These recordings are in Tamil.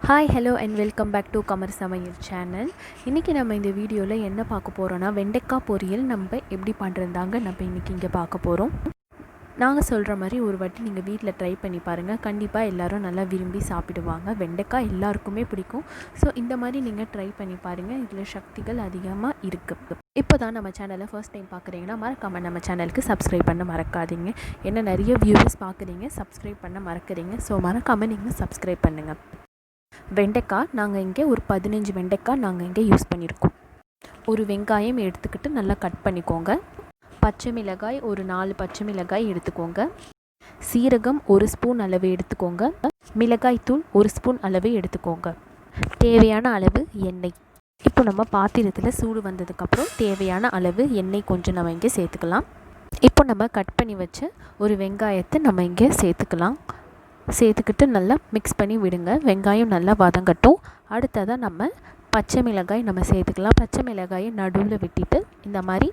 Hi hello and welcome back to Kamar சமையல் சேனல். இன்றைக்கி நம்ம இந்த வீடியோவில் என்ன பார்க்க போகிறோன்னா, வெண்டைக்காய் பொரியல் நம்ம எப்படி பண்ணுறதாங்க நம்ம இன்றைக்கி இங்கே பார்க்க போகிறோம். நாங்கள் சொல்கிற மாதிரி ஒரு வாட்டி நீங்கள் வீட்டில் ட்ரை பண்ணி பாருங்கள். கண்டிப்பாக எல்லோரும் நல்லா விரும்பி சாப்பிடுவாங்க. வெண்டைக்காய் எல்லாருக்குமே பிடிக்கும். ஸோ இந்த மாதிரி நீங்கள் ட்ரை பண்ணி பாருங்கள். இதில் சக்திகள் அதிகமாக இருக்குது. இப்போ தான் நம்ம சேனலை ஃபர்ஸ்ட் டைம் பார்க்குறீங்கன்னா மறக்காமல் நம்ம சேனலுக்கு சப்ஸ்கிரைப் பண்ண மறக்காதீங்க. ஏன்னா நிறைய வியூவர்ஸ் பார்க்குறீங்க, சப்ஸ்கிரைப் பண்ண மறக்கிறீங்க. ஸோ மறக்காமல் நீங்கள் சப்ஸ்கிரைப் பண்ணுங்கள். வெண்டைக்காய் நாங்கள் இங்கே ஒரு 15 வெண்டைக்காய் நாங்கள் இங்கே யூஸ் பண்ணியிருக்கோம். ஒரு வெங்காயம் எடுத்துக்கிட்டு நல்லா கட் பண்ணிக்கோங்க. பச்சை மிளகாய் ஒரு 4 பச்சை மிளகாய் எடுத்துக்கோங்க. சீரகம் 1 ஸ்பூன் அளவு எடுத்துக்கோங்க. மிளகாய் தூள் 1 ஸ்பூன் அளவு எடுத்துக்கோங்க. தேவையான அளவு எண்ணெய். இப்போ நம்ம பாத்திரத்தில் சூடு வந்ததுக்கப்புறம் தேவையான அளவு எண்ணெய் கொஞ்சம் நம்ம இங்கே சேர்த்துக்கலாம். இப்போ நம்ம கட் பண்ணி வச்ச ஒரு வெங்காயத்தை நம்ம இங்கே சேர்த்துக்கிட்டு நல்லா மிக்ஸ் பண்ணி விடுங்க. வெங்காயம் நல்லா வதங்கட்டும். அடுத்ததாக நம்ம பச்சை மிளகாய் நம்ம சேர்த்துக்கலாம். பச்சை மிளகாயை நடுவில் விட்டுட்டு இந்த மாதிரி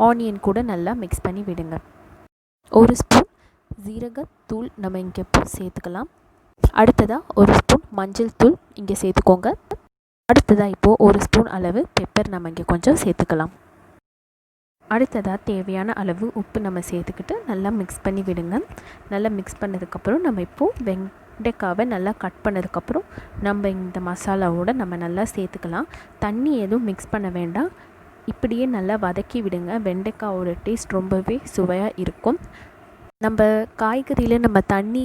ஆனியன் கூட நல்லா மிக்ஸ் பண்ணி விடுங்க. 1 ஸ்பூன் ஜீரகத்தூள் நம்ம இங்கே சேர்த்துக்கலாம். அடுத்ததாக 1 ஸ்பூன் மஞ்சள் தூள் இங்கே சேர்த்துக்கோங்க. அடுத்ததாக இப்போது 1 ஸ்பூன் அளவு பெப்பர் நம்ம இங்கே கொஞ்சம் சேர்த்துக்கலாம். அடுத்ததாக தேவையான அளவு உப்பு நம்ம சேர்த்துக்கிட்டு நல்லா மிக்ஸ் பண்ணி விடுங்க. நல்லா மிக்ஸ் பண்ணதுக்கப்புறம் நம்ம இப்போது வெண்டைக்காவை நல்லா கட் பண்ணதுக்கப்புறம் நம்ம இந்த மசாலாவோடு நம்ம நல்லா சேர்த்துக்கலாம். தண்ணி எதுவும் மிக்ஸ் பண்ண வேண்டாம். இப்படியே நல்லா வதக்கி விடுங்க. வெண்டைக்காவோட டேஸ்ட் ரொம்பவே சுவையாக இருக்கும். நம்ம காய்கறியில் நம்ம தண்ணி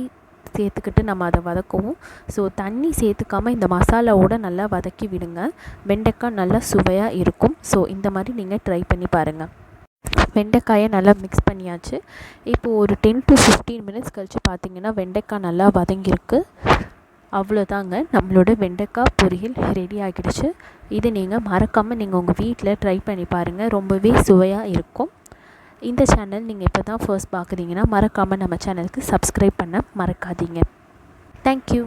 சேர்த்துக்கிட்டு நம்ம அதை வதக்குவோம். ஸோ தண்ணி சேர்த்துக்காமல் இந்த மசாலாவோடு நல்லா வதக்கி விடுங்க. வெண்டைக்காய் நல்லா சுவையாக இருக்கும். ஸோ இந்த மாதிரி நீங்கள் ட்ரை பண்ணி பாருங்கள். வெண்டைக்காயை நல்லா மிக்ஸ் பண்ணியாச்சு. இப்போது ஒரு 10 to 15 மினிட்ஸ் கழித்து பார்த்திங்கன்னா வெண்டைக்காய் நல்லா வதங்கியிருக்கு. அவ்வளோதாங்க, நம்மளோட வெண்டைக்காய் பொரியல் ரெடி ஆகிடுச்சு. இது நீங்கள் மறக்காமல் நீங்கள் உங்கள் வீட்டில் ட்ரை பண்ணி பாருங்கள். ரொம்பவே சுவையாக இருக்கும். இந்த சேனல் நீங்கள் இப்போ தான் ஃபர்ஸ்ட் பார்க்குறீங்கன்னா மறக்காமல் நம்ம சேனலுக்கு சப்ஸ்கிரைப் பண்ண மறக்காதீங்க. தேங்க்யூ.